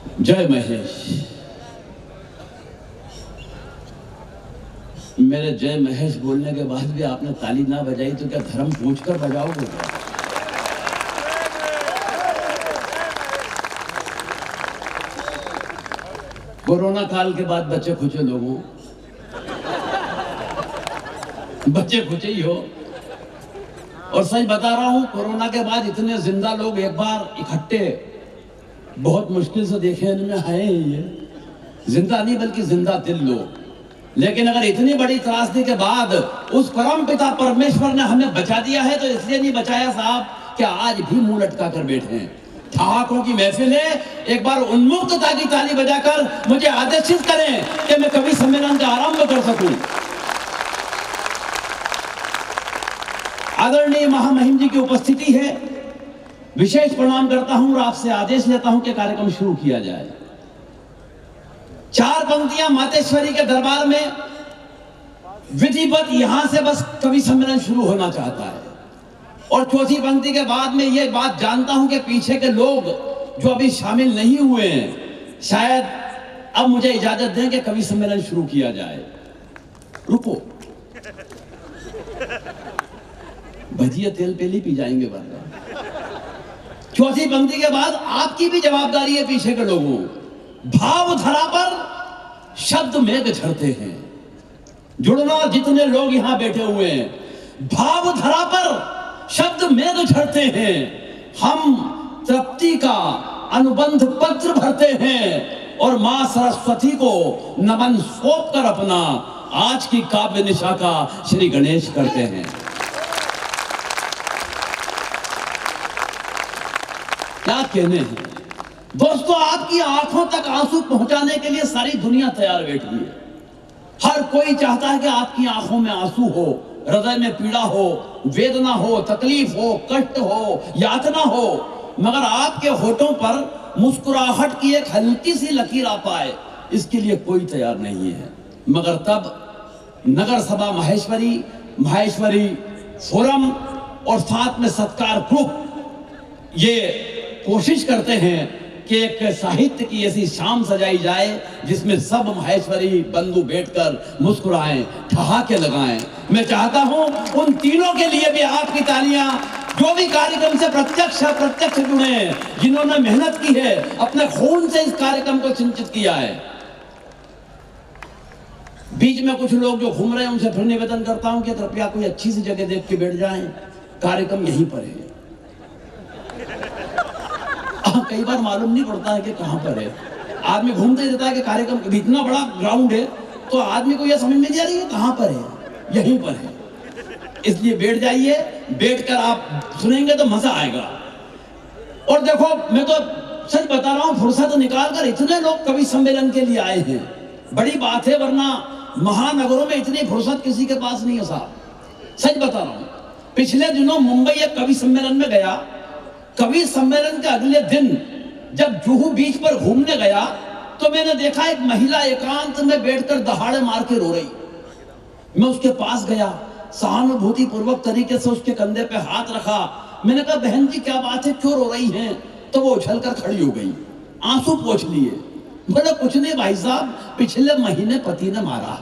जय महेश। मेरे जय महेश बोलने के बाद भी आपने ताली ना बजाई तो क्या धर्म पूछकर बजाओगे क्या? कोरोना काल के बाद बच्चे खुचे लोगों, बच्चे खुचे ही हो। और सच बता रहा हूं, कोरोना के बाद इतने जिंदा लोग एक बार इकट्ठे बहुत मुश्किल से देखे इनमें है ही ये। जिंदा नहीं बल्कि जिंदा दिल लोग। लेकिन अगर इतनी बड़ी त्रासदी के बाद उस परम पिता परमेश्वर ने हमें बचा दिया है तो इसलिए नहीं बचाया साहब कि आज भी मुंह लटका कर बैठे हैं। ठहाकों की महफिल है, एक बार उन्मुक्तता की ताली बजाकर मुझे आदेशित करें कि मैं कवि सम्मेलन का आरंभ कर सकूं। आदरणीय महामहिम जी की उपस्थिति है, विशेष प्रणाम करता हूं और आपसे आदेश लेता हूं कि कार्यक्रम शुरू किया जाए। 4 पंक्तियां मातेश्वरी के दरबार में विधिवत यहां से बस कवि सम्मेलन शुरू होना चाहता है। और चौथी पंक्ति के बाद में यह बात जानता हूं कि पीछे के लोग जो अभी शामिल नहीं हुए हैं, शायद अब मुझे इजाजत दें कि कवि सम्मेलन शुरू किया जाए। रुको, भजिया तेल पेली पी जाएंगे वरना। चौथी पंक्ति के बाद आपकी भी जवाबदारी है पीछे के लोगों। भाव धरा पर शब्द मेघ झरते हैं। जुड़ना जितने लोग यहां बैठे हुए हैं, भाव धरा पर शब्द मेघ झरते हैं। हम तृप्ति का अनुबंध पत्र भरते हैं और मां सरस्वती को नमन सौंप कर अपना आज की काव्य निशा का श्री गणेश करते हैं। क्या कहने हैं दोस्तों, आपकी आंखों तक आंसू पहुंचाने के लिए सारी दुनिया तैयार बैठी है। हर कोई चाहता है कि आपकी आंखों में आंसू हो, हृदय में पीड़ा हो, वेदना हो, तकलीफ हो, कष्ट हो, यातना हो, मगर आपके होठों पर मुस्कुराहट की एक हल्की सी लकीर आ पाए, इसके लिए कोई तैयार नहीं है। मगर तब नगर सभा माहेश्वरी फोरम और साथ में सत्कार ग्रुप ये कोशिश करते हैं कि एक साहित्य की ऐसी शाम सजाई जाए जिसमें सब माहेश्वरी बंधु बैठकर मुस्कुराएं, ठहाके लगाएं। मैं चाहता हूं उन तीनों के लिए भी आपकी तालियां, जो भी कार्यक्रम से प्रत्यक्ष जुड़े, जिन्होंने मेहनत की है, अपने खून से इस कार्यक्रम को सिंचित किया है। बीच में कुछ लोग जो घूम रहे हैं उनसे फिर निवेदन करता हूं कि कृपया कोई अच्छी सी जगह देख के बैठ जाएं, कार्यक्रम यहीं पर है। कई बार मालूम नहीं पड़ता है कि कहां पर है। आदमी घूमते ही रहता है कि कार्यक्रम इतना बड़ा ग्राउंड है तो आदमी को यह समझ में नहीं आ रही है कहां पर है, यहीं पर है। इसलिए बैठ जाइए, बैठकर आप सुनेंगे तो मजा आएगा। और देखो, मैं तो सच बता रहा हूं, फुर्सत निकालकर इतने लोग कवि सम्मेलन के लिए आए हैं, बड़ी बात है, वरना महानगरों में इतनी फुर्सत किसी के पास नहीं है साहब। सच बता रहा हूं, पिछले दिनों मुंबई एक कवि सम्मेलन में गया। कवि सम्मेलन के अगले दिन जब जुहू बीच पर घूमने गया तो मैंने देखा एक महिला एकांत में बैठकर दहाड़े मार के रो रही। मैं उसके पास गया, सहानुभूति पूर्वक तरीके से उसके कंधे पे हाथ रखा। मैंने कहा, बहन जी क्या बात है, क्यों रो रही हैं? तो वो उछलकर खड़ी हो गई, आंसू पोंछ लिए। बोले, कुछ नहीं भाई साहब, पिछले महीने पति ने मारा।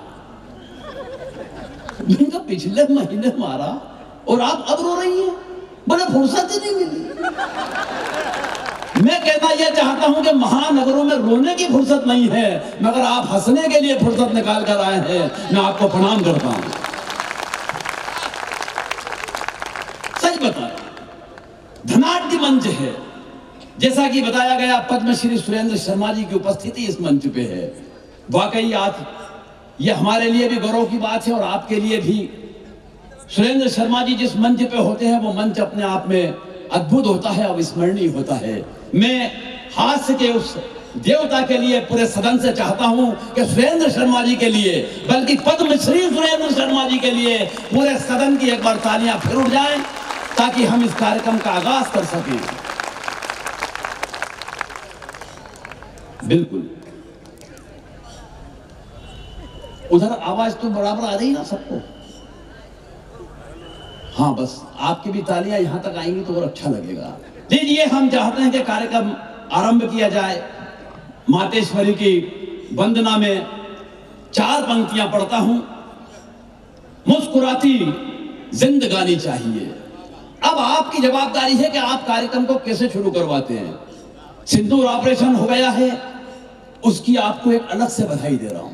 मैंने कहा, पिछले महीने मारा और आप अब रो रही हैं? बोले, फुर्सत ही नहीं मिली। मैं कहना यह चाहता हूं कि महानगरों में रोने की फुर्सत नहीं है, मगर आप हंसने के लिए फुर्सत निकाल कर आए हैं। मैं आपको प्रणाम करता हूं। सच बता, धनाढ्य मंच है। जैसा कि बताया गया, पद्मश्री सुरेंद्र शर्मा जी की उपस्थिति इस मंच पे है। वाकई आज यह हमारे लिए भी गौरव की बात है और आपके लिए भी। सुरेंद्र शर्मा जी जिस मंच पे होते हैं वो मंच अपने आप में अद्भुत होता है, अविस्मरणीय होता है। मैं हास्य के उस देवता के लिए पूरे सदन से चाहता हूं कि सुरेंद्र शर्मा जी के लिए, बल्कि पद्मश्री सुरेंद्र शर्मा जी के लिए पूरे सदन की एक बार तालियां फिर उठ जाएं ताकि हम इस कार्यक्रम का आगाज कर सकें। बिल्कुल, उधर आवाज तो बराबर आ रही ना सबको? हाँ, बस आपकी भी तालियां यहां तक आएंगी तो और अच्छा लगेगा। लीजिए, हम चाहते हैं कि कार्यक्रम आरंभ किया जाए। मातेश्वरी की वंदना में 4 पंक्तियां पढ़ता हूं। मुस्कुराती जिंदगानी चाहिए। अब आपकी जवाबदारी है कि आप कार्यक्रम को कैसे शुरू करवाते हैं। सिंदूर ऑपरेशन हो गया है, उसकी आपको एक अलग से बधाई दे रहा हूं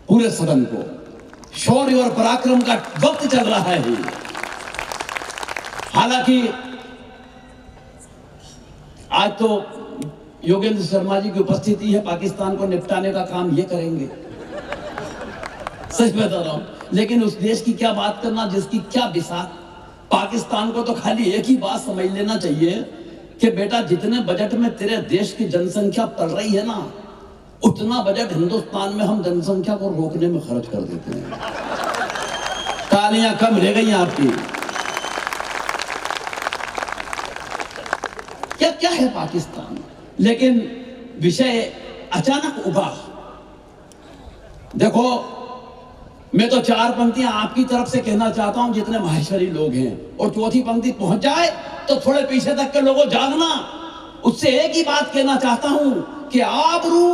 पूरे सदन को। शौर्य और पराक्रम का वक्त चल रहा है। हालांकि आज तो योगेंद्र शर्मा जी की उपस्थिति है, पाकिस्तान को निपटाने का काम ये करेंगे, सच बता रहा हूं। लेकिन उस देश की क्या बात करना जिसकी क्या बिसात। पाकिस्तान को तो खाली एक ही बात समझ लेना चाहिए कि बेटा जितने बजट में तेरे देश की जनसंख्या पल रही है ना, उतना बजट हिंदुस्तान में हम जनसंख्या को रोकने में खर्च कर देते हैं। तालियां कम रह गई आपकी। क्या क्या है पाकिस्तान। लेकिन विषय अचानक उभा। देखो, मैं तो 4 पंक्तियां आपकी तरफ से कहना चाहता हूं जितने माहेश्वरी लोग हैं, और चौथी पंक्ति पहुंच जाए तो थोड़े पीछे तक के लोगों जागना। उससे एक ही बात कहना चाहता हूं कि आबरू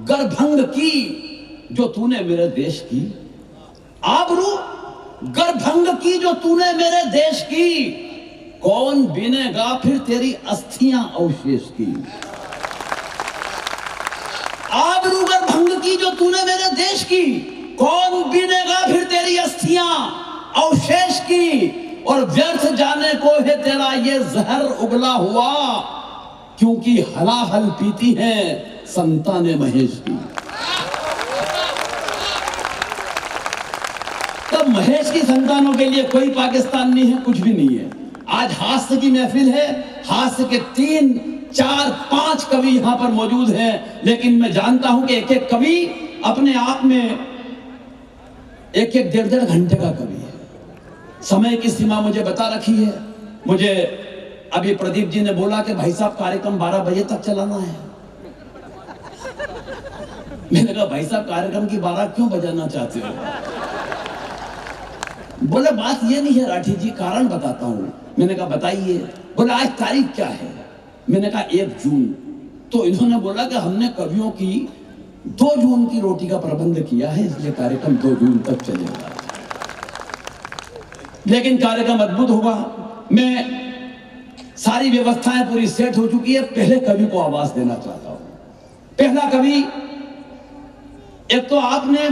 गर्भंग की जो तूने मेरे देश की, आबरू गर्भंग की जो तूने मेरे देश की, कौन बीनेगा फिर तेरी अस्थियां अवशेष की। आबरू गर्भंग की जो तूने मेरे देश की, कौन बीनेगा फिर तेरी अस्थियां अवशेष की। और व्यर्थ जाने को है तेरा ये जहर उगला हुआ, क्योंकि हलाहल पीती है संताने महेश की। तब महेश की संतानों के लिए कोई पाकिस्तान नहीं है, कुछ भी नहीं है। आज हास्य की महफिल है, हास्य के 3, 4, 5 कवि यहां पर मौजूद हैं, लेकिन मैं जानता हूं कि एक एक कवि अपने आप में एक 1.5 घंटे का कवि है। समय की सीमा मुझे बता रखी है। मुझे अभी प्रदीप जी ने बोला कि भाई साहब कार्यक्रम 12 बजे तक चलाना है। मैंने कहा भाई साहब कार्यक्रम की 12 क्यों बजाना चाहते हो। बोले बात ये नहीं है राठी जी, कारण बताता हूं। मैंने कहा बताइए। बोले आज तारीख क्या है। मैंने कहा 1 जून। तो इन्होंने बोला कि हमने कवियों की 2 जून की रोटी का प्रबंध किया है, इसलिए कार्यक्रम 2 जून तक चलेगा। लेकिन कार्यक्रम अद्भुत होगा। मैं सारी व्यवस्थाएं पूरी सेट हो चुकी है। पहले कवि को आवाज देना चाहता हूं। पहला कवि, एक तो आपने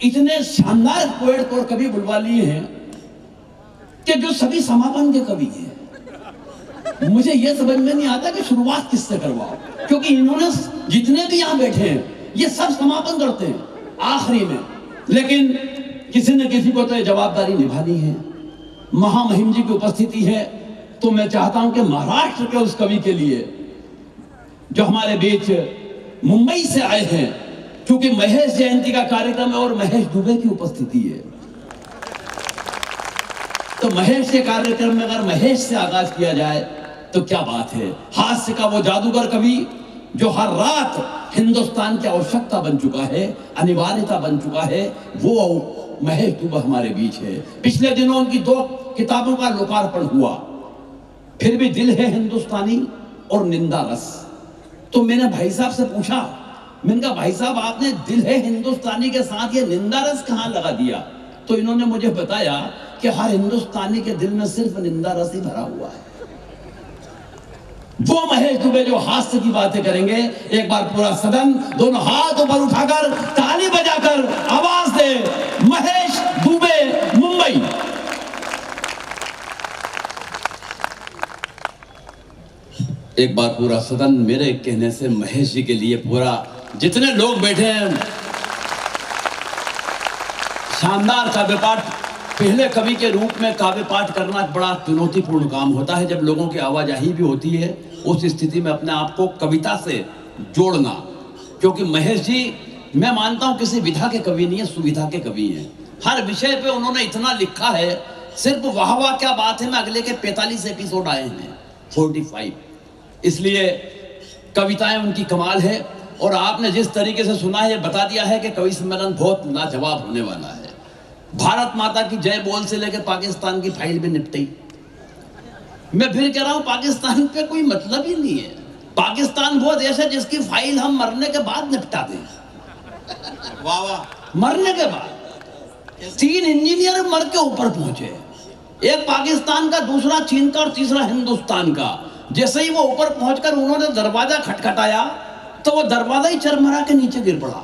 इतने शानदार पोएट और कवि बुलवा लिए हैं कि जो सभी समापन के कवि हैं। मुझे यह समझ में नहीं आता कि शुरुआत किससे करवाओ, क्योंकि इन्होंने जितने भी यहां बैठे हैं ये सब समापन करते हैं आखिरी में। लेकिन किसी न किसी को तो ये जवाबदारी निभानी है। महामहिम जी की उपस्थिति है, तो मैं चाहता हूं कि महाराष्ट्र के उस कवि के लिए जो हमारे बीच मुंबई से आए हैं, क्योंकि महेश जयंती का कार्यक्रम है और महेश दुबे की उपस्थिति है, तो महेश के कार्यक्रम में अगर महेश से आगाज किया जाए तो क्या बात है। हास्य का वो जादूगर कवि जो हर रात हिंदुस्तान की आवश्यकता बन चुका है, अनिवार्यता बन चुका है, वो महेश दुबे हमारे बीच है। पिछले दिनों उनकी 2 किताबों का लोकार्पण हुआ, फिर भी दिल है हिंदुस्तानी और निंदा रस। तो मैंने भाई साहब से पूछा, मैंने कहा भाई साहब आपने दिल है हिंदुस्तानी के साथ ये निंदा रस कहां लगा दिया। तो इन्होंने मुझे बताया कि हर हिंदुस्तानी के दिल में सिर्फ निंदा रस ही भरा हुआ है। वो महेश दुबे जो हास्य की बातें करेंगे। एक बार पूरा सदन दोनों हाथ ऊपर उठाकर ताली बजाकर आवाज दे, महेश दुबे मुंबई। एक बार पूरा सदन मेरे कहने से महेश जी के लिए, पूरा जितने लोग बैठे हैं, शानदार काव्य पाठ। पहले कवि के रूप में काव्य पाठ करना एक बड़ा चुनौतीपूर्ण काम होता है, जब लोगों की आवाजाही भी होती है। उस स्थिति में अपने आप को कविता से जोड़ना, क्योंकि महेश जी मैं मानता हूं किसी विधा के कवि नहीं है, सुविधा के कवि हैं। हर विषय पे उन्होंने इतना लिखा है, सिर्फ वाह वाह क्या बात है में अगले के 45 एपिसोड आए हैं, 45। इसलिए कविताएं उनकी कमाल है। और आपने जिस तरीके से सुना है, बता दिया है कि कवि सम्मेलन बहुत लाजवाब होने वाला है। भारत माता की जय बोल से लेकर पाकिस्तान की फाइल भी निपटी। मैं फिर कह रहा हूं पाकिस्तान पे कोई मतलब ही नहीं है। पाकिस्तान वो देश है जिसकी फाइल हम मरने के बाद निपटा दें। वाह वाह। मरने के बाद 3 इंजीनियर मर के ऊपर पहुंचे, एक पाकिस्तान का, दूसरा चीन का और तीसरा हिंदुस्तान का। जैसे ही वो ऊपर पहुंचकर उन्होंने दरवाजा खटखटाया तो वो दरवाजा ही चरमरा के नीचे गिर पड़ा।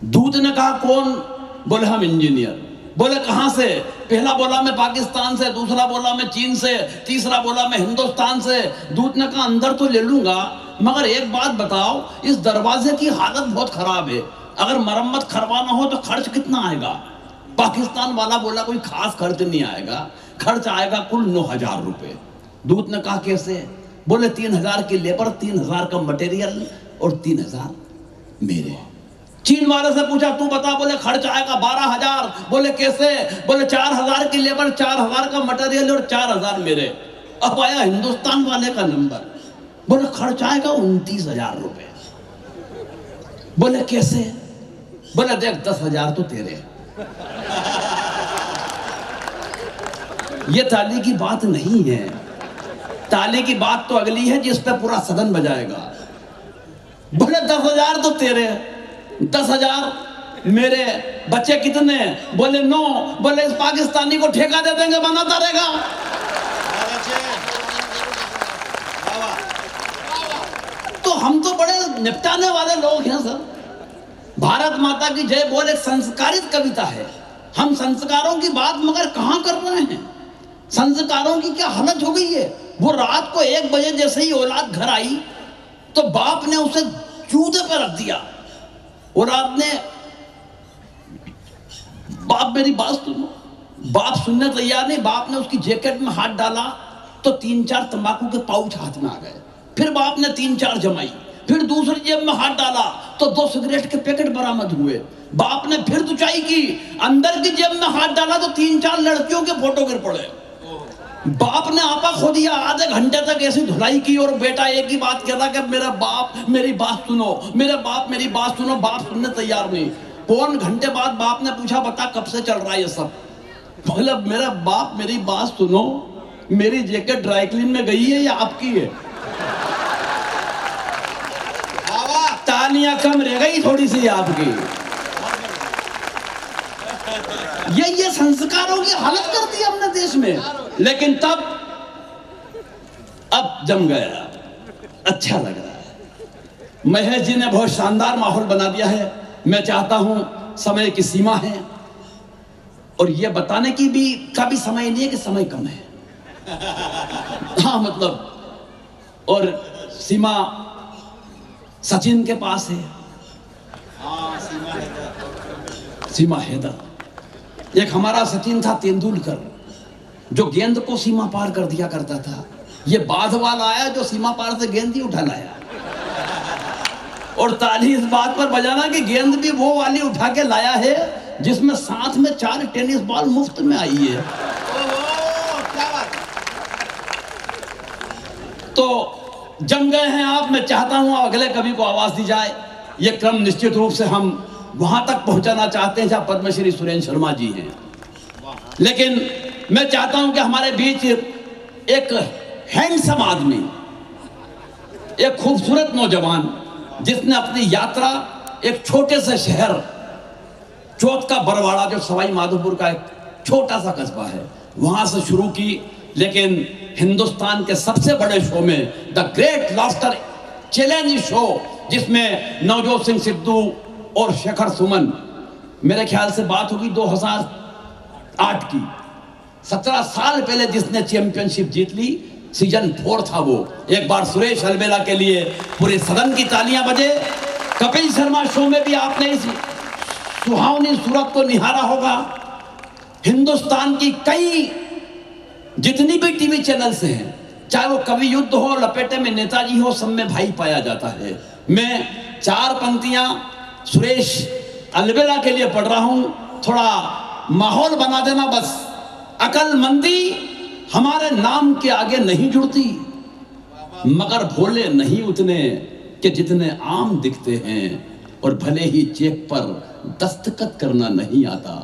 दूत ने कहा कौन? बोले हम इंजीनियर। बोले कहां से? पहला बोला मैं पाकिस्तान से, दूसरा बोला मैं चीन से, तीसरा बोला मैं हिंदुस्तान से। दूत ने कहा अंदर तो ले लूंगा, मगर एक बात बताओ, इस दरवाजे की हालत बहुत खराब है, अगर मरम्मत करवाना हो तो खर्च कितना आएगा? पाकिस्तान वाला बोला कोई खास खर्च नहीं आएगा, खर्च आएगा कुल 9,000 रुपए। दूत ने कहा कैसे? बोले 3,000 की लेबर, 3,000 का मटेरियल और 3,000 मेरे। चीन वाले से पूछा तू बता, बोले खर्च आएगा 12,000। बोले कैसे? बोले 4,000 की लेबर, 4,000 का मटेरियल और 4,000 मेरे। अब आया हिंदुस्तान वाले का नंबर, बोले खर्च आएगा 29,000 रुपए। बोले कैसे? बोले देख 10,000 तो तेरे। ये ताली की बात नहीं है, ताली की बात तो अगली है जिस पे पूरा सदन बजाएगा। बोले 10,000 तो तेरे, 10,000 मेरे। बच्चे कितने? बोले 9। बोले इस पाकिस्तानी को ठेका दे देंगे, बनाता रहेगा। तो हम तो बड़े निपटाने वाले लोग हैं सर। भारत माता की जय बोल एक संस्कारित कविता है, हम संस्कारों की बात मगर कहां कर रहे हैं? संस्कारों की क्या हालत हो गई है? वो रात को 1 बजे जैसे ही औलाद घर आई तो बाप ने उसे जूते पर रख दिया। औलाद ने, बाप मेरी बात सुनो, बाप सुनने तैयार नहीं। बाप ने उसकी जैकेट में हाथ डाला तो 3-4 तंबाकू के पाउच हाथ में आ गए। फिर बाप ने 3-4 जमाई, फिर दूसरी जेब में हाथ डाला तो 2 सिगरेट के पैकेट बरामद हुए। बाप ने फिर दुचाई की, अंदर की जेब में हाथ डाला तो 3-4 लड़कियों के फोटो गिर पड़े। बाप ने आपा खो दिया, आधे घंटे तक ऐसी धुलाई की और बेटा एक ही बात कह रहा कि मेरा बाप मेरी बात सुनो, मेरे बाप मेरी बात सुनो। बाप सुनने तैयार नहीं। पौन घंटे बाद बाप ने पूछा बता कब से चल रहा है ये सब? मतलब मेरा बाप मेरी बात सुनो, मेरी जैकेट ड्राई क्लीन में गई है या आपकी है? तालियां कम रह गई थोड़ी सी आपकी। ये संस्कारों की हालत कर दी हमने देश में। लेकिन तब अब जम गया, अच्छा लग रहा है। महेश जी ने बहुत शानदार माहौल बना दिया है। मैं चाहता हूं, समय की सीमा है और ये बताने की भी का भी समय नहीं है कि समय कम है। हाँ मतलब, और सीमा सचिन के पास है। सीमा हैदर। एक हमारा सचिन था तेंदुलकर, जो गेंद को सीमा पार कर दिया करता था। ये बाध वाला आया जो सीमा पार से गेंद ही उठा लाया। और ताली इस बात पर बजाना कि गेंद भी वो वाली उठा के लाया है जिसमें साथ में 4 टेनिस बॉल मुफ्त में आई है। क्या बात। तो जम गए हैं आप। मैं चाहता हूं अगले कवि को आवाज दी जाए। ये क्रम निश्चित रूप से हम वहां तक पहुंचाना चाहते हैं जहां पद्मश्री सुरेंद्र शर्मा जी हैं। लेकिन मैं चाहता हूं कि हमारे बीच एक हैंडसम आदमी, एक खूबसूरत नौजवान, जिसने अपनी यात्रा एक छोटे से शहर चौथ का बरवाड़ा, जो सवाई माधोपुर का एक छोटा सा कस्बा है, वहां से शुरू की। लेकिन हिंदुस्तान के सबसे बड़े शो में the great laughter challenge show, जिसमें नवजोत सिंह सिद्धू और शेखर सुमन, मेरे ख्याल से बात होगी 2008 की, 17 साल पहले जिसने चैंपियनशिप जीत ली, सीजन 4 था वो। एक बार सुरेश अलबेला के लिए पूरे सदन की तालियां बजे। कपिल शर्मा शो में भी आपने इस सुहावनी सूरत को निहारा होगा। हिंदुस्तान की कई जितनी भी टीवी चैनल्स हैं, चाहे वो कवि युद्ध हो, लपेटे में नेताजी हो, सब में भाई पाया जाता है। मैं 4 पंक्तियां सुरेश अलबेला के लिए पढ़ रहा हूं, थोड़ा माहौल बना देना बस। अकलमंदी हमारे नाम के आगे नहीं जुड़ती, मगर भोले नहीं उतने कि जितने आम दिखते हैं, और भले ही चेक पर दस्तखत करना नहीं आता,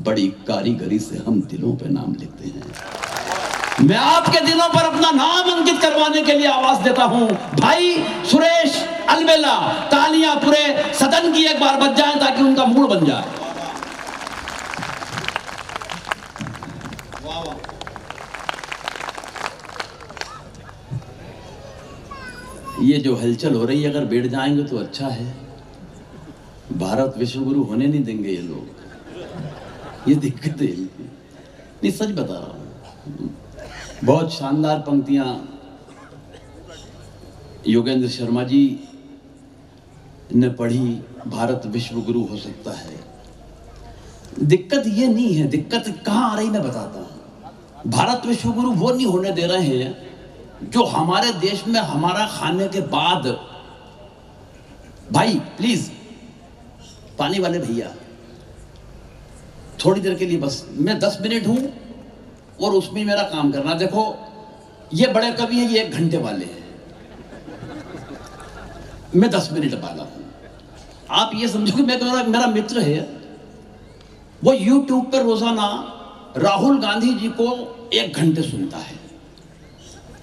बड़ी कारीगरी से हम दिलों पे नाम लिखते हैं। मैं आपके दिलों पर अपना नाम अंकित करवाने के लिए आवाज देता हूं। भाई सुरेश अलबेला, तालियां पूरे सदन की एक बार बज जाएं ताकि उनका मूड बन जाए। वाह वाह। ये जो हलचल हो रही है, अगर बैठ जाएंगे तो अच्छा है। भारत विश्व गुरु होने नहीं देंगे ये लोग, ये दिक्कत है। नहीं, सच बता रहा हूं। बहुत शानदार पंक्तियां योगेंद्र शर्मा जी ने पढ़ी, भारत विश्व गुरु हो सकता है। दिक्कत ये नहीं है, दिक्कत कहां आ रही मैं बताता हूं। भारत विश्व गुरु वो नहीं होने दे रहे हैं जो हमारे देश में हमारा खाने के बाद, भाई प्लीज पानी वाले भैया थोड़ी देर के लिए बस, मैं 10 मिनट हूं और उसमें मेरा काम करना। देखो ये बड़े कवि हैं, ये 1 घंटे वाले हैं, मैं 10 मिनट वाला हूं। आप ये समझो कि मेरा मित्र है, वो YouTube पर रोजाना राहुल गांधी जी को 1 घंटे सुनता है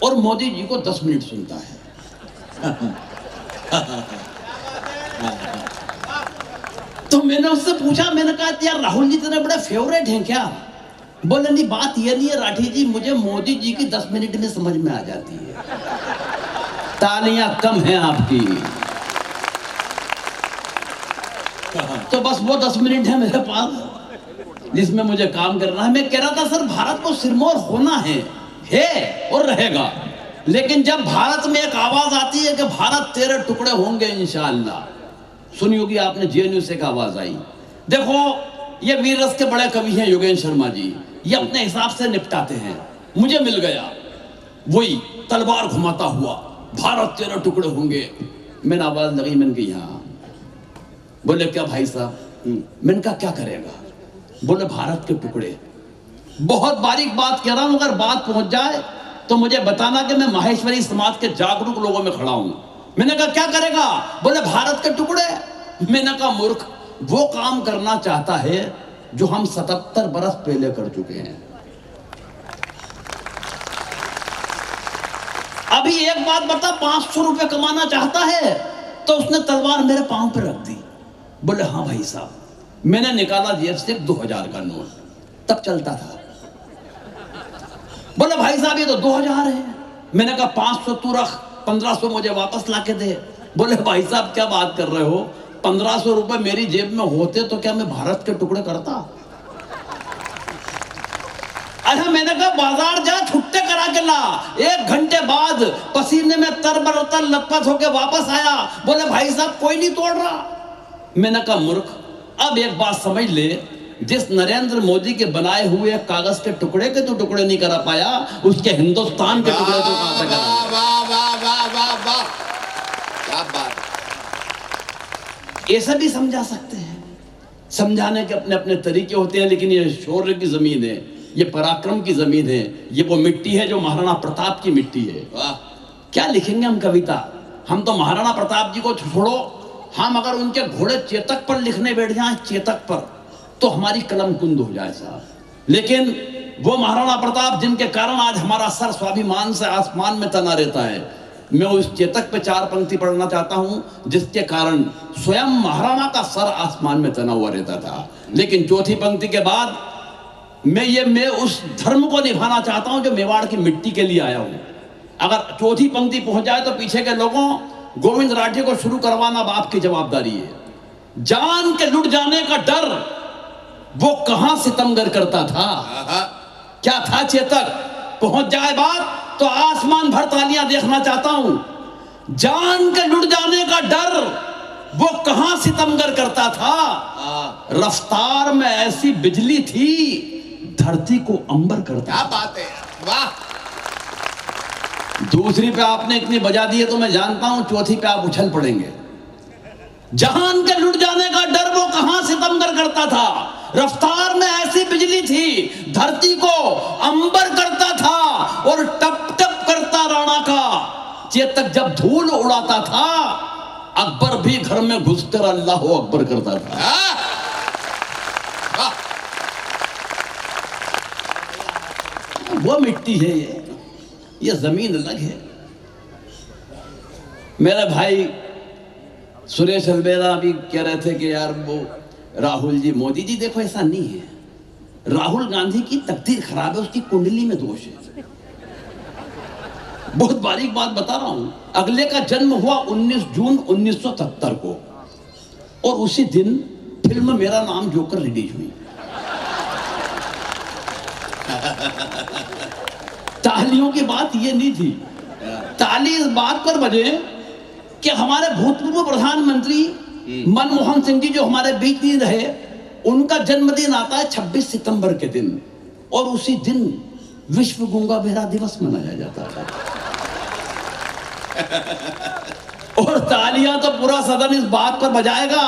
और मोदी जी को 10 मिनट सुनता है। तो मैंने उससे पूछा, मैंने कहा यार राहुल जी तेरे बड़े फेवरेट हैं क्या? बोले नहीं, बात ये नहीं है राठी जी, मुझे मोदी जी की 10 मिनट में समझ में आ जाती है। तालियां कम हैं आपकी। तो बस वो 10 मिनट है मेरे पास जिसमें मुझे काम करना है। मैं कह रहा था सर भारत को सिरमौर होना है और रहेगा, लेकिन जब भारत में एक आवाज आती है कि भारत तेरे टुकड़े होंगे इंशाअल्लाह, सुनी होगी आपने, जेएनयू से एक आवाज आई। देखो ये वीर रस के बड़े कवि हैं योगेंद्र शर्मा जी, ये अपने हिसाब से निपटाते हैं। मुझे मिल गया वही तलवार घुमाता हुआ, भारत तेरे टुकड़े होंगे। मैंने आवाज लगी, मैंने कही हाँ। बोले क्या भाई साहब? मैंने कहा क्या करेगा? बोले भारत के टुकड़े। बहुत बारीक बात कह रहा हूं, अगर बात पहुंच जाए तो मुझे बताना कि मैं माहेश्वरी समाज के जागरूक लोगों में खड़ा हूं। मैंने कहा क्या करेगा? बोले भारत के टुकड़े। मैंने कहा मूर्ख, वो काम करना चाहता है जो हम 77 बरस पहले कर चुके हैं। अभी एक बात बता, 500 रुपए कमाना चाहता है तो उसने तलवार मेरे पांव पे रख दी। बोले हाँ भाई साहब। मैंने निकाला जेब से 2000 का नोट, तब चलता था। बोले भाई साहब ये तो 2000 है। मैंने कहा 500 तू रख, 1500 मुझे वापस ला के दे। बोले भाई साहब क्या बात कर रहे हो, 1500 रुपए मेरी जेब में होते तो क्या मैं भारत के टुकड़े करता? अरे मैंने कहा बाजार जा, छुट्टे करा के ला। 1 घंटे बाद पसीने में तरबतर लथपथ होके वापस आया। बोले भाई साहब कोई नहीं तोड़ रहा। मैंने कहा मूर्ख, अब एक बात समझ ले, जिस नरेंद्र मोदी के बनाए हुए कागज के टुकड़े के तो टुकड़े नहीं करा पाया, उसके हिंदुस्तान के टुकड़े तो कहां से करा? वाह वाह वाह वाह वाह, क्या बात। ऐसा भी समझा सकते हैं, समझाने के अपने अपने तरीके होते हैं, लेकिन ये शौर्य की जमीन है, ये पराक्रम की जमीन है, ये वो मिट्टी है जो महाराणा प्रताप की मिट्टी है। वाह, क्या लिखेंगे हम कविता? हम तो महाराणा प्रताप जी को छोड़ो, हम अगर उनके घोड़े चेतक पर लिखने बैठ जाएं, चेतक पर, तो हमारी कलम कुंद हो जाए साहब। लेकिन वो महाराणा प्रताप जिनके कारण आज हमारा सर स्वाभिमान से आसमान में तना रहता है, मैं उस चेतक पे 4 पंक्ति पढ़ना चाहता हूं जिसके कारण स्वयं महाराणा का सर आसमान में तना हुआ रहता था। लेकिन चौथी पंक्ति के बाद मैं उस धर्म को निभाना चाहता हूं जो मेवाड़ की मिट्टी के लिए आया हूं। अगर चौथी पंक्ति पहुंच जाए तो पीछे के लोगों, गोविंद राठे को शुरू करवाना बाप की जवाबदारी है। जान के लुट जाने का डर वो कहां सितमगर करता था? क्या था चेतक? पहुंच जाए बात तो आसमान भर तालियां देखना चाहता हूं। जान के लुट जाने का डर वो कहां सितमगर करता था? रफ्तार में ऐसी बिजली थी, धरती को अंबर करता। क्या बात है, वाह। दूसरी पे आपने इतनी बजा दी है तो मैं जानता हूं चौथी पे आप उछल पड़ेंगे। जान के लुट जाने का डर वो कहां सितमगर करता था? रफ्तार में ऐसी बिजली थी, धरती को अंबर करता था और टप टप करता राणा का चेतक जब धूल उड़ाता था, अकबर भी घर में घुसकर अल्लाह अकबर करता था। वो मिट्टी है, ये जमीन अलग है। मेरा भाई सुरेश अलबेला अभी कह रहे थे कि यार वो राहुल जी, मोदी जी, देखो ऐसा नहीं है। राहुल गांधी की तकदीर खराब है, उसकी कुंडली में दोष है। बहुत बारीक बात बता रहा हूं। अगले का जन्म हुआ 19 जून 1970 को, और उसी दिन फिल्म मेरा नाम जोकर रिलीज हुई। तालियों की बात ये नहीं थी। ताली इस बात पर बजे कि हमारे भूतपूर्व प्रधानमंत्री मनमोहन सिंह जी जो हमारे बीच नहीं रहे, उनका जन्मदिन आता है 26 सितंबर के दिन, और उसी दिन विश्व गूंगा बहरा दिवस मनाया जाता था। और तालियां तो पूरा सदन इस बात पर बजाएगा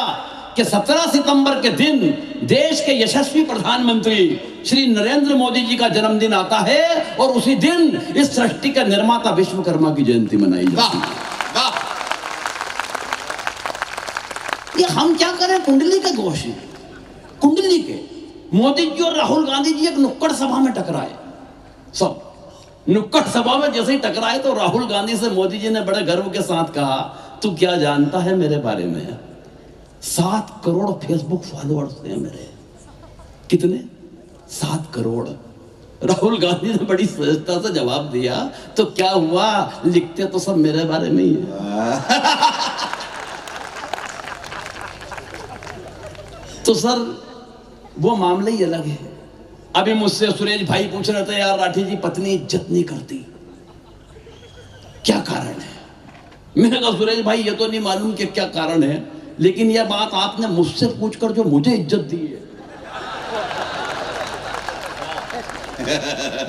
कि 17 सितंबर के दिन देश के यशस्वी प्रधानमंत्री श्री नरेंद्र मोदी जी का जन्मदिन आता है, और उसी दिन इस सृष्टि के निर्माता विश्वकर्मा की जयंती मनाई जाती है। ये हम क्या करें? कुंडली के दोष हैं, कुंडली के। मोदी जी और राहुल गांधी जी एक नुक्कड़ सभा में टकराए। सब नुक्कड़ सभा में जैसे ही टकराए तो राहुल गांधी से मोदी जी ने बड़े गर्व के साथ कहा, तू क्या जानता है मेरे बारे में? 7 करोड़ फेसबुक फॉलोअर्स हैं मेरे। कितने? 7 करोड़। राहुल गांधी ने बड़ी सहजता से जवाब दिया, तो क्या हुआ, लिखते तो सब मेरे बारे में ही है। तो सर वो मामला ही अलग है। अभी मुझसे सुरेश भाई पूछ रहे थे, यार राठी जी पत्नी इज्जत नहीं करती, क्या कारण है? मैंने कहा सुरेश भाई ये तो नहीं मालूम कि क्या कारण है, लेकिन यह बात आपने मुझसे पूछकर जो मुझे इज्जत दी है,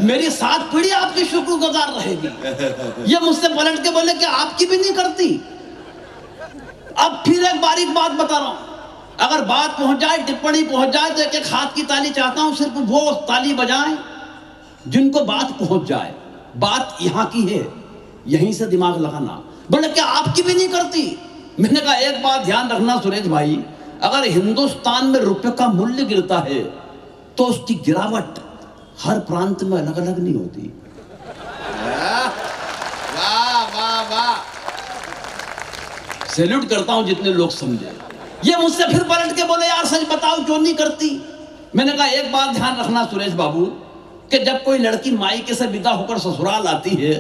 मेरी 7 पीढ़ी आपकी शुक्रगुजार रहेगी। ये मुझसे पलट के बोले कि आपकी भी नहीं करती। अब फिर एक बारीक बात बता रहा हूं, अगर बात पहुंच जाए, टिप्पणी पहुंच जाए, तो एक हाथ की ताली चाहता हूं, सिर्फ वो ताली बजाएं जिनको बात पहुंच जाए। बात यहां की है, यहीं से दिमाग लगाना। बोले क्या आपकी भी नहीं करती? मैंने कहा एक बात ध्यान रखना सुरेश भाई, अगर हिंदुस्तान में रुपए का मूल्य गिरता है तो उसकी गिरावट हर प्रांत में अलग अलग नहीं होती। वाह वाह वाह, सैल्यूट करता हूं जितने लोग समझे। ये मुझसे फिर पलट के बोले, यार सच बताओ क्यों नहीं करती? मैंने कहा एक बात ध्यान रखना सुरेश बाबू, कि जब कोई लड़की मायके से विदा होकर ससुराल आती है,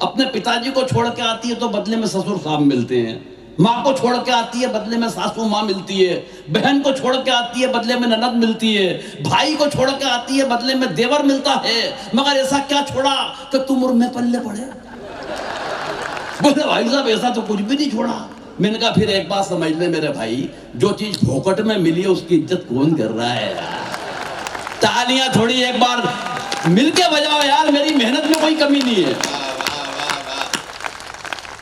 अपने पिताजी को छोड़ के आती है तो बदले में ससुर साहब मिलते हैं, माँ को छोड़ के आती है बदले में सासू माँ मिलती है, बहन को छोड़ के आती है बदले में ननद मिलती है, भाई को छोड़ के आती है बदले में देवर मिलता है, मगर ऐसा क्या छोड़ा कि तुम और मैं पल्ले पड़े? बोले भाई साहब ऐसा तो कुछ भी नहीं छोड़ा। मैंने कहा फिर एक बात समझ ले मेरे भाई, जो चीज फोकट में मिली है उसकी इज्जत कौन कर रहा है? तालियां थोड़ी एक बार मिलके बजाओ यार, मेरी मेहनत में कोई कमी नहीं है।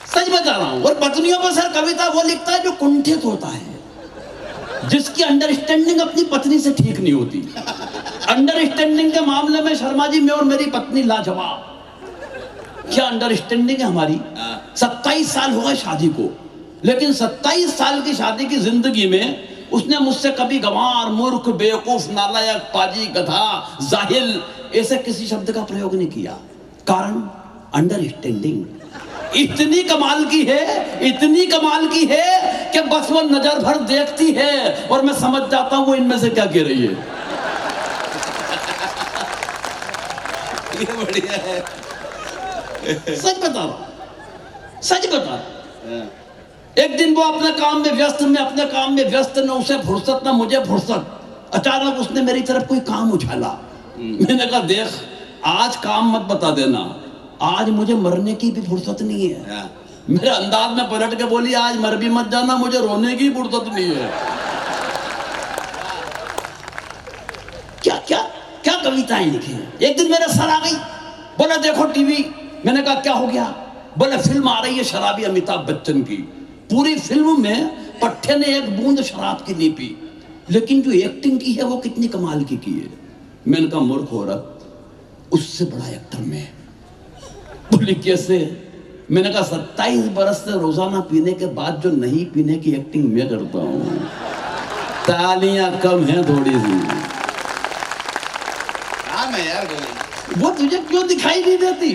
सच बता रहा हूं। और पत्नियों पर सर कविता वो लिखता है जो कुंठित होता है, जिसकी अंडरस्टैंडिंग अपनी पत्नी से ठीक नहीं होती। अंडरस्टैंडिंग के मामले में शर्मा जी मैं और मेरी पत्नी लाजवाब। क्या अंडरस्टैंडिंग है हमारी? 27 साल हो गए शादी को, लेकिन 27 साल की शादी की जिंदगी में उसने मुझसे कभी गंवार, मूर्ख, बेवकूफ, नालायक, पाजी, गधा, जाहिल ऐसे किसी शब्द का प्रयोग नहीं किया। कारण अंडरस्टैंडिंग इतनी कमाल की है, इतनी कमाल की है कि बस वो नजर भर देखती है और मैं समझ जाता हूं वो इनमें से क्या कह रही है। ये बढ़िया है। सच बता रहा, सच बता रहा। एक दिन वो अपने काम में व्यस्त, मैं अपने काम में व्यस्त, न उसे फुर्सत न मुझे फुर्सत। अचानक उसने मेरी तरफ कोई काम उछाला। मैंने कहा देख आज काम मत बता देना, आज मुझे मरने की भी फुर्सत नहीं है। मेरे अंदाज में पलट के बोली आज मर भी मत जाना, मुझे रोने की फुर्सत नहीं है। क्या क्या क्या कविताएं लिखी हैं। एक दिन मेरे सर आ गई, बोला देखो टीवी। मैंने कहा क्या हो गया? बोले फिल्म आ रही है शराबी अमिताभ बच्चन की, पूरी फिल्म में पट्टे ने एक बूंद शराब की नहीं पी, लेकिन जो एक्टिंग की है वो कितनी कमाल की है। मैंने कहा मूर्ख औरत, उससे बड़ा एक्टर मैं। बोली कैसे? मैंने कहा 27 बरस से रोजाना पीने के बाद जो नहीं पीने की एक्टिंग मैं करता हूं। तालियां कम है थोड़ी सी। हाँ मैं यार वो तुझे क्यों दिखाई नहीं देती?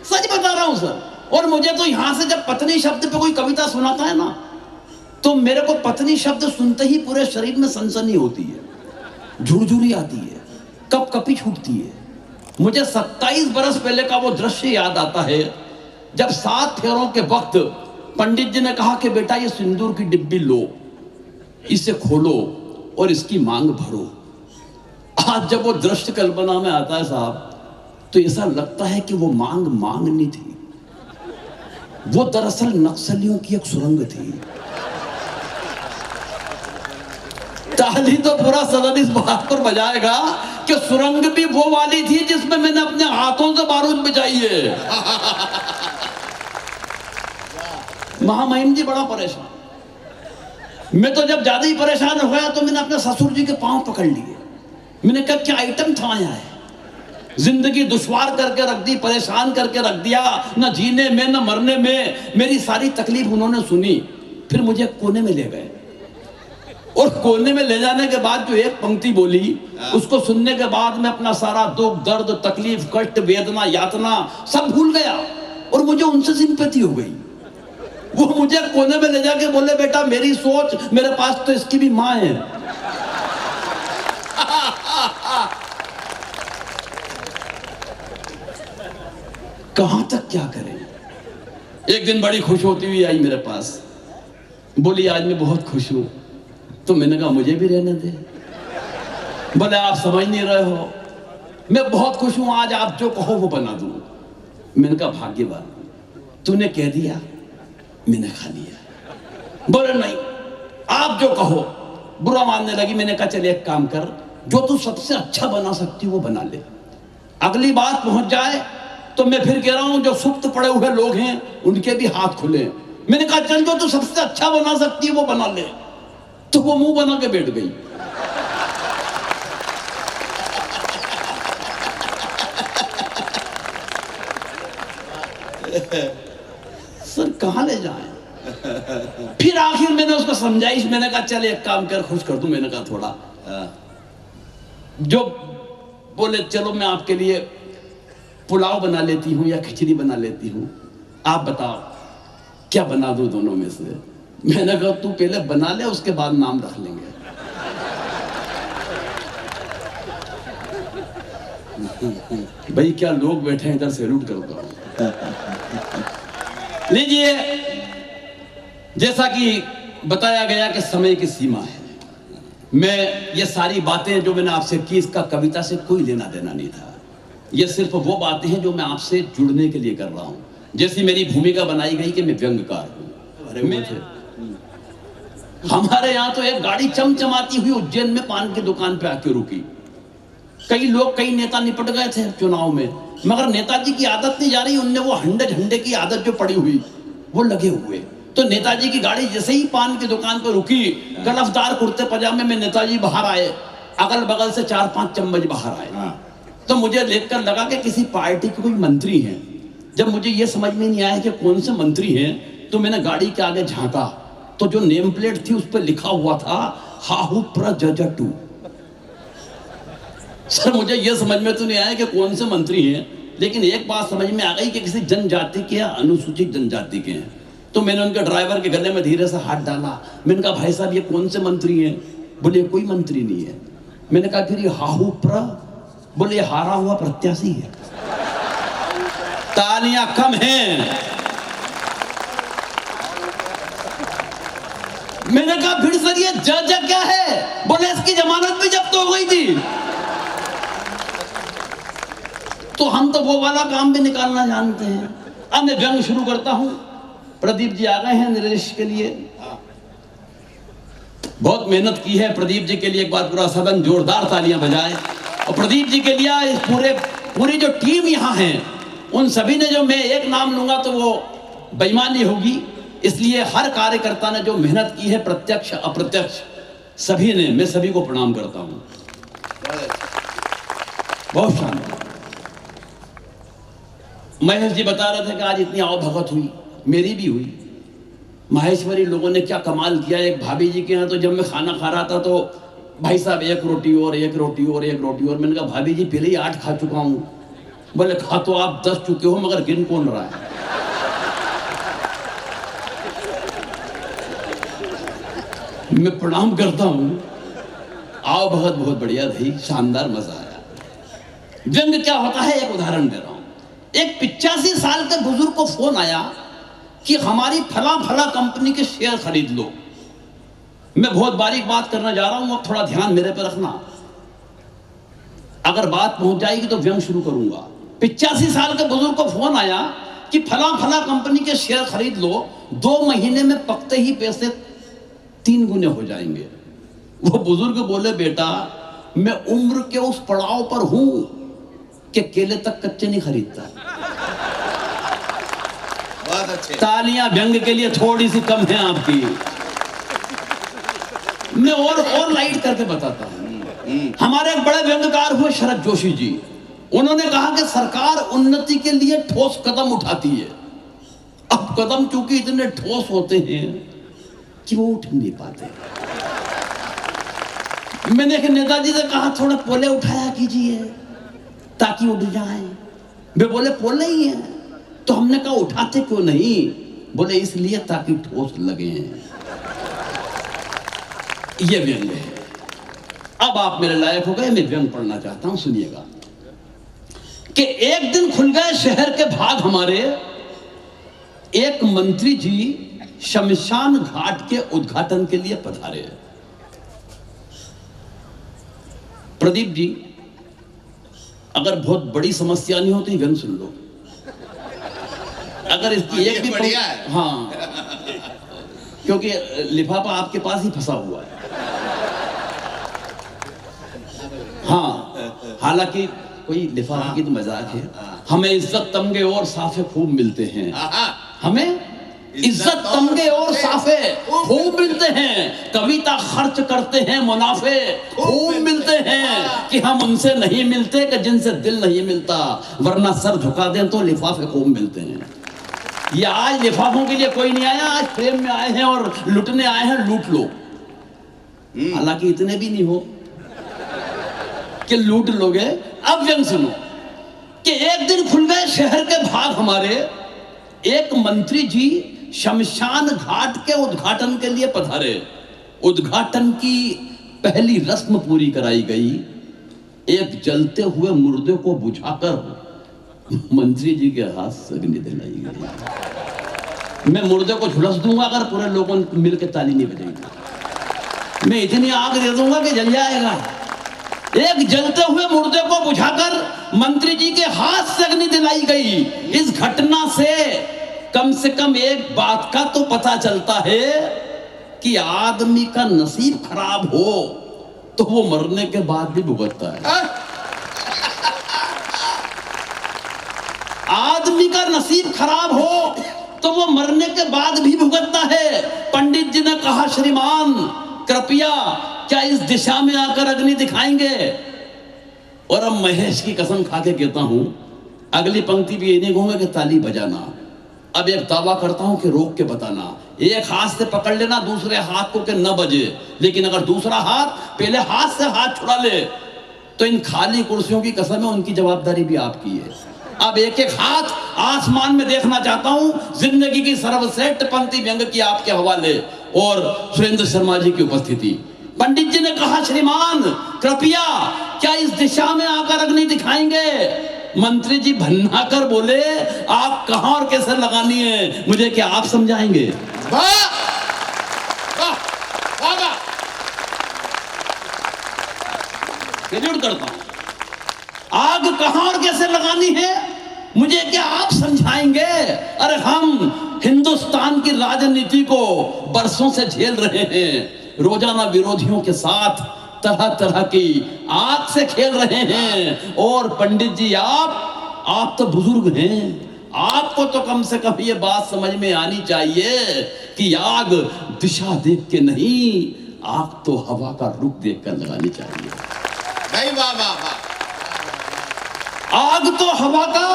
सच बता रहा हूं सर। और मुझे तो यहां से जब पत्नी शब्द पे कोई कविता सुनाता है ना, तो मेरे को पत्नी शब्द सुनते ही पूरे शरीर में सनसनी होती है, झुरझुरी आती है, कपकपी छूटती है। मुझे 27 बरस पहले का वो दृश्य याद आता है जब 7 फेरों के वक्त पंडित जी ने कहा कि बेटा ये सिंदूर की डिब्बी लो, इसे खोलो और इसकी मांग भरो। आज जब वो दृश्य कल्पना में आता है साहब, तो ऐसा लगता है कि वो मांग नहीं थी, वो दरअसल नक्सलियों की एक सुरंग थी। ताली तो पूरा सदन इस बात पर बजाएगा कि सुरंग भी वो वाली थी जिसमें मैंने अपने हाथों से बारूद बचाई है। महामहिम जी बड़ा परेशान। मैं तो जब ज्यादा ही परेशान हो गया तो मैंने अपने ससुर जी के पांव पकड़ लिए। मैंने कहा क्या आइटम था यहाँ है, जिंदगी दुश्वार करके रख दी, परेशान करके रख दिया, न जीने में न मरने में। मेरी सारी तकलीफ उन्होंने सुनी, फिर मुझे कोने में ले गए और कोने में ले जाने के बाद जो एक पंक्ति बोली, उसको सुनने के बाद मैं अपना सारा दुख दर्द तकलीफ कष्ट वेदना यातना सब भूल गया और मुझे उनसे सिंपैथी हो गई। वो मुझे कोने में ले जाके बोले बेटा मेरी सोच, मेरे पास तो इसकी भी माँ है। कहां तक क्या करें। एक दिन बड़ी खुश होती हुई आई मेरे पास, बोली आज मैं बहुत खुश हूं। तो मैंने कहा मुझे भी रहने दे। बोले आप समझ नहीं रहे हो, मैं बहुत खुश हूं, आज आप जो कहो वो बना दूं। मैंने कहा भाग्यवान, तूने कह दिया, मैंने खा लिया। बोले नहीं आप जो कहो। बुरा मानने लगी। मैंने कहा चल एक काम कर, जो तू सबसे अच्छा बना सकती वो बना ले। अगली बात पहुंच जाए तो मैं फिर कह रहा हूं जो सुप्त पड़े हुए लोग हैं उनके भी हाथ खुले। मैंने कहा चल जो तू सबसे अच्छा बना सकती है वो बना ले। तो वो मुंह बना के बैठ गई। सर कहां ले जाएं? फिर आखिर मैंने उसको समझाइश, मैंने कहा चल एक काम कर, खुश कर दूं। मैंने कहा थोड़ा जो बोले चलो मैं आपके लिए पुलाव बना लेती हूँ या खिचड़ी बना लेती हूँ, आप बताओ क्या बना दूं दोनों में से। मैंने कहा तू पहले बना ले, उसके बाद नाम रख लेंगे। भाई क्या लोग बैठे हैं इधर, सैल्यूट करता हूं। लीजिए, जैसा कि बताया गया कि समय की सीमा है, मैं ये सारी बातें जो मैंने आपसे की इसका कविता से कोई लेना देना नहीं था। ये सिर्फ वो बातें हैं जो मैं आपसे जुड़ने के लिए कर रहा हूं। जैसी मेरी भूमिका बनाई गई कि मैं व्यंग्यकार हूं। हमारे यहां तो एक गाड़ी चमचमाती हुई उज्जैन में पान की दुकान पे आके रुकी। कई लोग, कई नेता निपट गए थे चुनाव में, मगर नेताजी की आदत नहीं जा रही। उनने वो हंडे झंडे की आदत जो पड़ी हुई वो लगे हुए। तो नेताजी की गाड़ी जैसे ही पान की दुकान पर रुकी, गलफदार कुर्ते पजामे में नेताजी बाहर आए, अगल बगल से 4-5 चम्मच बाहर आए। तो मुझे देखकर लगा कि किसी पार्टी के कोई मंत्री हैं। जब मुझे ये समझ में नहीं आया कि कौन से मंत्री हैं, तो मैंने गाड़ी के आगे झांका तो जो नेम प्लेट थी उस पर लिखा हुआ था हाहू प्रजटू। सर मुझे ये समझ में तो नहीं आया कि कौन से मंत्री हैं, लेकिन एक बात समझ में आ गई कि किसी जनजाति के या अनुसूचित जनजाति के हैं। तो मैंने उनके ड्राइवर के गले में धीरे से हाथ डाला। मैंने कहा भाई साहब ये कौन से मंत्री हैं? बोले कोई मंत्री नहीं है। मैंने कहा फिर ये हाहू प्र? बोले हारा हुआ प्रत्याशी है। तालियां कम हैं। मैंने कहा फिर सर ये जज क्या है? बोले इसकी जमानत भी जब्त हो गई थी। तो हम तो वो वाला काम भी निकालना जानते हैं। अब मैं व्यंग शुरू करता हूं। प्रदीप जी आ गए हैं निर्देश के लिए, बहुत मेहनत की है प्रदीप जी के लिए। एक बार पूरा सदन जोरदार तालियां बजाए। और प्रदीप जी के लिए पूरी जो टीम यहाँ है, उन सभी ने, जो मैं एक नाम लूंगा तो वो बेईमानी होगी, इसलिए हर कार्यकर्ता ने जो मेहनत की है प्रत्यक्ष अप्रत्यक्ष सभी ने, मैं सभी को प्रणाम करता हूं। बहुत शानदार। महेश जी बता रहे थे कि आज इतनी आवभगत हुई, मेरी भी हुई। माहेश्वरी लोगों ने क्या कमाल किया। एक भाभी जी के यहाँ तो जब मैं खाना खा रहा था तो भाई साहब एक रोटी और एक रोटी और एक रोटी और। मैंने कहा भाभी जी पहले ही 8 खा चुका हूँ, बोले खा तो आप 10 चुके हो मगर गिन कौन रहा है? मैं प्रणाम करता हूं। आओ भगत बहुत बढ़िया रही, शानदार मजा आया। व्यंग क्या होता है एक उदाहरण दे रहा हूं। एक 85 साल के बुजुर्ग को फोन आया कि हमारी फला फला कंपनी के शेयर खरीद लो। मैं बहुत बारीक बात करने जा रहा हूं, अब थोड़ा ध्यान मेरे पे रखना। अगर बात पहुंच जाएगी तो व्यंग शुरू करूंगा। 85 साल के बुजुर्ग को फोन आया कि फला फला कंपनी के शेयर खरीद लो, 2 महीने में पकते ही पैसे 3 गुने हो जाएंगे। वो बुजुर्ग बोले बेटा मैं उम्र के उस पड़ाव पर हूं कि केले तक कच्चे नहीं खरीदता। बहुत अच्छे। तालियां व्यंग के लिए थोड़ी सी कम है आपकी। मैं और लाइट करके बताता हूं। हमारे एक बड़े व्यंग्यकार हुए शरद जोशी जी। उन्होंने कहा कि सरकार उन्नति के लिए ठोस कदम उठाती है। अब कदम चूंकि इतने ठोस होते हैं कि वो उठ नहीं पाते। मैंने एक नेताजी से कहा थोड़ा पोले उठाया कीजिए ताकि उठ जाए। वे बोले पोले ही है। तो हमने कहा उठाते क्यों नहीं? बोले इसलिए ताकि ठोस लगे। ये व्यंग है। अब आप मेरे लायक हो गए, मैं व्यंग पढ़ना चाहता हूं, सुनिएगा। कि एक दिन खुल गए शहर के भाग हमारे, एक मंत्री जी शमशान घाट के उद्घाटन के लिए पधारे। प्रदीप जी अगर बहुत बड़ी समस्या नहीं होती व्यंग सुन लो। अगर इसकी एक भी बढ़िया है। हाँ, क्योंकि लिफाफा आपके पास ही फंसा हुआ है। हाँ, हालांकि कोई लिफाफे की तो मजाक है। हमें इज्जत तमगे और साफे खूब मिलते हैं। हमें इज्जत तमगे और साफे खूब मिलते हैं। कविता खर्च करते हैं, मुनाफे खूब मिलते हैं कि हम उनसे नहीं मिलते कि जिनसे दिल नहीं मिलता, वरना सर झुका दें तो लिफाफे खूब मिलते हैं। ये आज लिफाफों के लिए कोई नहीं आया, आज प्रेम में आए हैं और लुटने आए हैं, लूट लो। हालांकि इतने भी नहीं हो कि लूट लोगे। अब व्यंग सुनो कि एक दिन खुल गए शहर के भाग हमारे, एक मंत्री जी शमशान घाट के उद्घाटन के लिए पधारे। उद्घाटन की पहली रस्म पूरी कराई गई। एक जलते हुए मुर्दे को बुझाकर मंत्री जी के हाथ से अग्नि दिलाई गई। मैं मुर्दे को झुलस दूंगा अगर पूरे लोगों ने मिलकर ताली नहीं बजाएंगे। मैं इतनी आग दे दूंगा कि जल जाएगा। एक जलते हुए मुर्दे को बुझाकर मंत्री जी के हाथ से अग्नि दिलाई गई। इस घटना से कम एक बात का तो पता चलता है कि आदमी का नसीब खराब हो तो वो मरने के बाद भी भुगतता है। आदमी का नसीब खराब हो तो वो मरने के बाद भी भुगतता है। पंडित जी ने कहा श्रीमान कृपया क्या इस दिशा में आकर अग्नि दिखाएंगे? और अब महेश की कसम खा के कहता हूं अगली पंक्ति भी ये नहीं कहूंगा कि ताली बजाना। अब एक दावा करता हूं कि रोक के बताना। एक हाथ से पकड़ लेना, दूसरे हाथ को कि न बजे। लेकिन अगर दूसरा हाथ पहले हाथ से हाथ छुड़ा ले तो इन खाली कुर्सियों की कसम है, उनकी जवाबदारी भी आपकी है। अब एक एक हाथ आसमान में देखना चाहता हूं। जिंदगी की सर्वश्रेष्ठ पंक्ति व्यंग की आपके हवाले और सुरेंद्र शर्मा जी की उपस्थिति। पंडित जी ने कहा श्रीमान कृपया क्या इस दिशा में आकर अग्नि दिखाएंगे? मंत्री जी भन्ना कर बोले आप कहां और कैसे लगानी है मुझे क्या आप समझाएंगे? वाह वाह वाह वाह। सैल्यूट करता हूं। आग कहां और कैसे लगानी है मुझे क्या आप समझाएंगे? अरे हम हिंदुस्तान की राजनीति को बरसों से झेल रहे हैं। रोजाना विरोधियों के साथ तरह तरह की आग से खेल रहे हैं। और पंडित जी आप तो बुजुर्ग हैं, आपको तो कम से कम ये बात समझ में आनी चाहिए कि आग दिशा देख के नहीं, आग तो हवा का रुख देख कर लगानी चाहिए। नहीं वाह वाह वाह। आग तो हवा का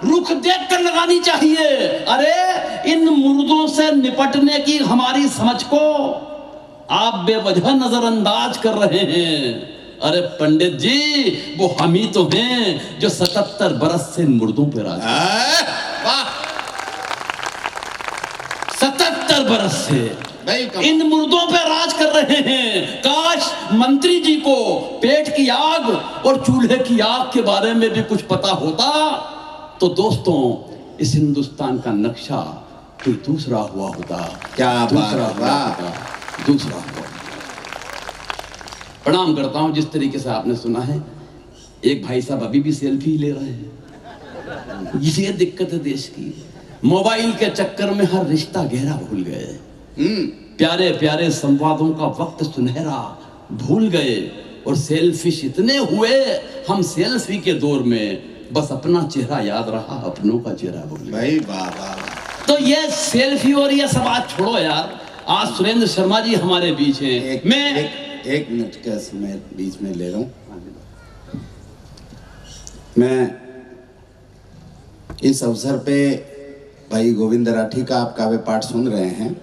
रुख देख कर लगानी चाहिए। अरे इन मुर्दों से निपटने की हमारी समझ को आप बेवजह नजरअंदाज कर रहे हैं। अरे पंडित जी, वो हम ही तो हैं जो 77 बरस से इन मुर्दों पे राज, वाह 77 बरस से भाई इन मुर्दों पे राज कर रहे हैं। काश मंत्री जी को पेट की आग और चूल्हे की आग के बारे में भी कुछ पता होता तो दोस्तों इस हिंदुस्तान का नक्शा कोई दूसरा हुआ होता। क्या दूसरा बात, हुआ वाह। होता, दूसरा हुआ। प्रणाम करता हूं। जिस तरीके से आपने सुना है, एक भाई साहब अभी भी सेल्फी ले रहे हैं। ये दिक्कत है देश की। मोबाइल के चक्कर में हर रिश्ता गहरा भूल गए। प्यारे प्यारे संवादों का वक्त सुनहरा भूल गए और सेल्फिश इतने हुए हम सेल्फी के दौर में बस अपना चेहरा याद रहा, अपनों का चेहरा भूल गए। भाई वाह वाह। तो ये सेल्फी और ये सब आज छोड़ो यार। आज सुरेंद्र शर्मा जी हमारे बीच हैं। एक मिनट का समय बीच में ले रहा हूं। मैं इस अवसर पे भाई गोविंद राठी का आप काव्य पाठ सुन रहे हैं।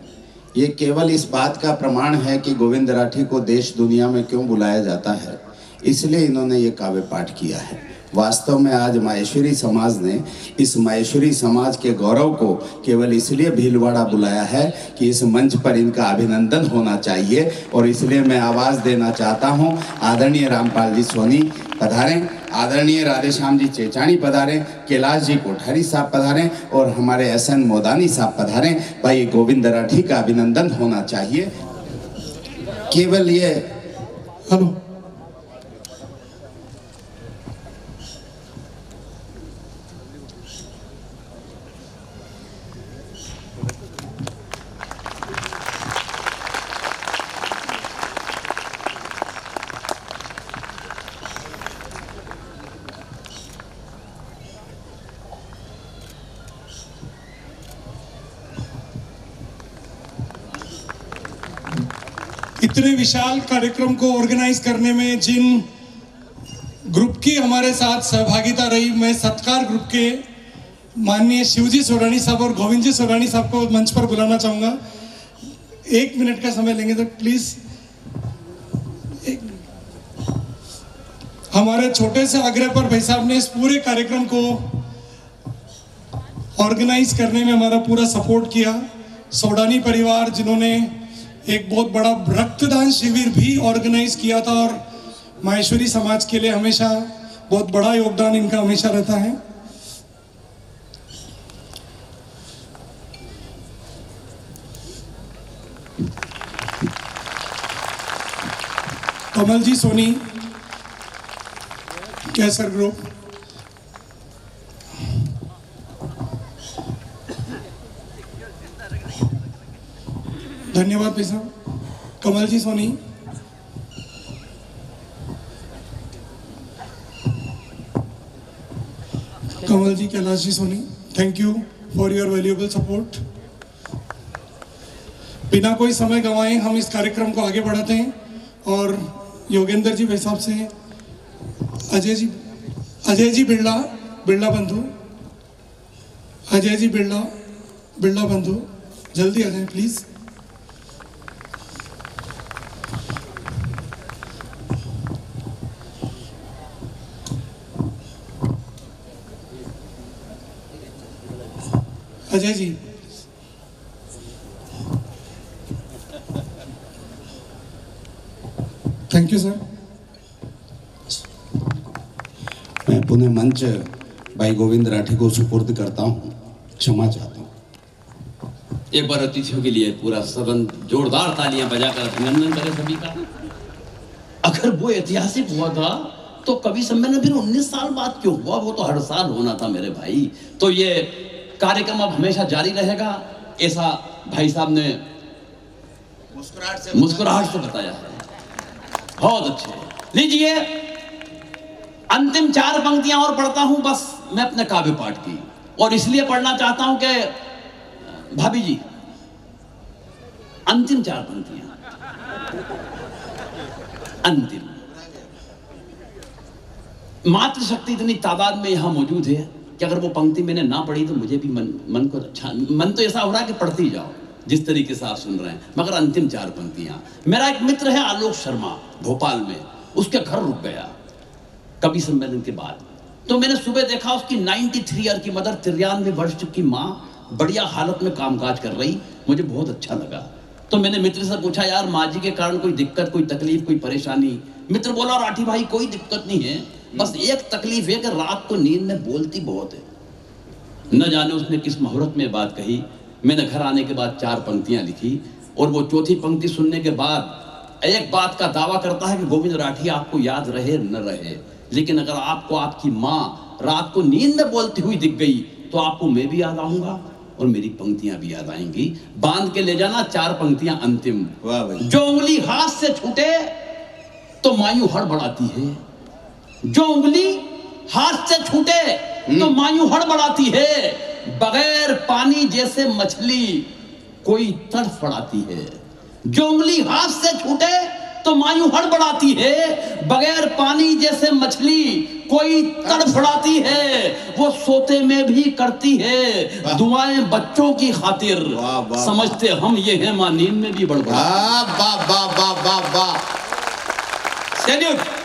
ये केवल इस बात का प्रमाण है कि गोविंद राठी को देश दुनिया में क्यों बुलाया जाता है, इसलिए इन्होंने ये काव्य पाठ किया है। वास्तव में आज माहेश्वरी समाज ने इस माहेश्वरी समाज के गौरव को केवल इसलिए भीलवाड़ा बुलाया है कि इस मंच पर इनका अभिनंदन होना चाहिए, और इसलिए मैं आवाज़ देना चाहता हूं। आदरणीय रामपाल जी सोनी पधारें, आदरणीय राधेश्याम जी चेचानी पधारें, कैलाश जी कोठारी साहब पधारें और हमारे SN मोदानी साहब पधारें। भाई गोविंद राठी का अभिनंदन होना चाहिए। केवल ये हेलो, इतने विशाल कार्यक्रम को ऑर्गेनाइज करने में जिन ग्रुप की हमारे साथ सहभागिता रही, मैं सत्कार ग्रुप के माननीय शिवजी सोरानी साहब और गोविंद जी सोरानी साहब को मंच पर बुलाना चाहूँगा। 1 मिनट का समय लेंगे तो प्लीज। हमारे छोटे से आग्रह पर भाई साहब ने इस पूरे कार्यक्रम को ऑर्गेनाइज करने में हमारा पूरा सपोर्ट किया। सोडानी परिवार जिन्होंने एक बहुत बड़ा रक्तदान शिविर भी ऑर्गेनाइज किया था, और माहेश्वरी समाज के लिए हमेशा बहुत बड़ा योगदान इनका हमेशा रहता है। कमल जी सोनी, कैसर ग्रुप, धन्यवाद भाई साहब। Kamal ji Soni, Kamal ji, Kailash ji Soni, thank you for your valuable support. बिना कोई समय गंवाए हम इस कार्यक्रम को आगे बढ़ाते हैं, और योगेंद्र जी भाई साहब से अजय जी बिरला बंधु, अजय जी बिरला बंधु जल्दी आ जाएं please. Ajay ji, thank you sir. मैं पुनः मंच भाई गोविंद राठी को सुपुर्द करता हूं, क्षमा चाहता हूं। एक बार अतिथियों के लिए पूरा सदन जोरदार तालियां बजाकर अभिनंदन करे सभी का। अगर वो ऐतिहासिक हुआ था तो कवि सम्मेलन फिर 19 साल बाद क्यों हुआ? वो तो हर साल होना था मेरे भाई। तो ये कार्यक्रम अब हमेशा जारी रहेगा, ऐसा भाई साहब ने मुस्कुराहट से बताया है। बहुत अच्छे। लीजिए, अंतिम 4 पंक्तियां और पढ़ता हूं बस मैं अपने काव्य पाठ की, और इसलिए पढ़ना चाहता हूं कि भाभी जी, अंतिम 4 पंक्तियां, अंतिम। मातृशक्ति इतनी तादाद में यहां मौजूद है कि अगर वो पंक्ति मैंने ना पढ़ी तो मुझे भी मन को अच्छा, मन तो ऐसा हो रहा है कि पढ़ती जाओ जिस तरीके से आप सुन रहे हैं। मगर अंतिम 4 पंक्तियां। मेरा एक मित्र है आलोक शर्मा, भोपाल में, उसके घर रुक गया कवि सम्मेलन के बाद। तो मैंने सुबह देखा उसकी 93 ईयर की मदर, 93 वर्ष की माँ बढ़िया हालत में कामकाज कर रही। मुझे बहुत अच्छा लगा। तो मैंने मित्र से पूछा, यार माँ जी के कारण कोई दिक्कत, कोई तकलीफ, कोई परेशानी? मित्र बोला, राठी भाई कोई दिक्कत नहीं है, बस एक तकलीफ है कि रात को नींद में बोलती बहुत है। न जाने उसने किस मुहूर्त में बात कही। मैंने घर आने के बाद 4 पंक्तियां लिखी और वो चौथी पंक्ति सुनने के बाद एक बात का दावा करता है कि गोविंद राठी आपको याद रहे न रहे, लेकिन अगर आपको आपकी माँ रात को नींद में बोलती हुई दिख गई तो आपको मैं भी याद आऊंगा और मेरी पंक्तियां भी याद आएंगी। बांध के ले जाना 4 पंक्तियां अंतिम। वाह भाई। जो उंगली हाथ से छूटे तो मायूं हड़बड़ाती है, जो उंगली हाथ से छूटे तो मायूं हड़बड़ाती है, बगैर पानी जैसे मछली कोई तड़फड़ाती है। जो उंगली हाथ से छूटे तो मायूं हड़बड़ाती है, बगैर पानी जैसे मछली कोई तड़फड़ाती है। वो सोते में भी करती है दुआएं बच्चों की खातिर, समझते हम ये हैं मां नींद में भी बड़बड़ा। वाह वाह वाह वाह वाह। सैल्यूट।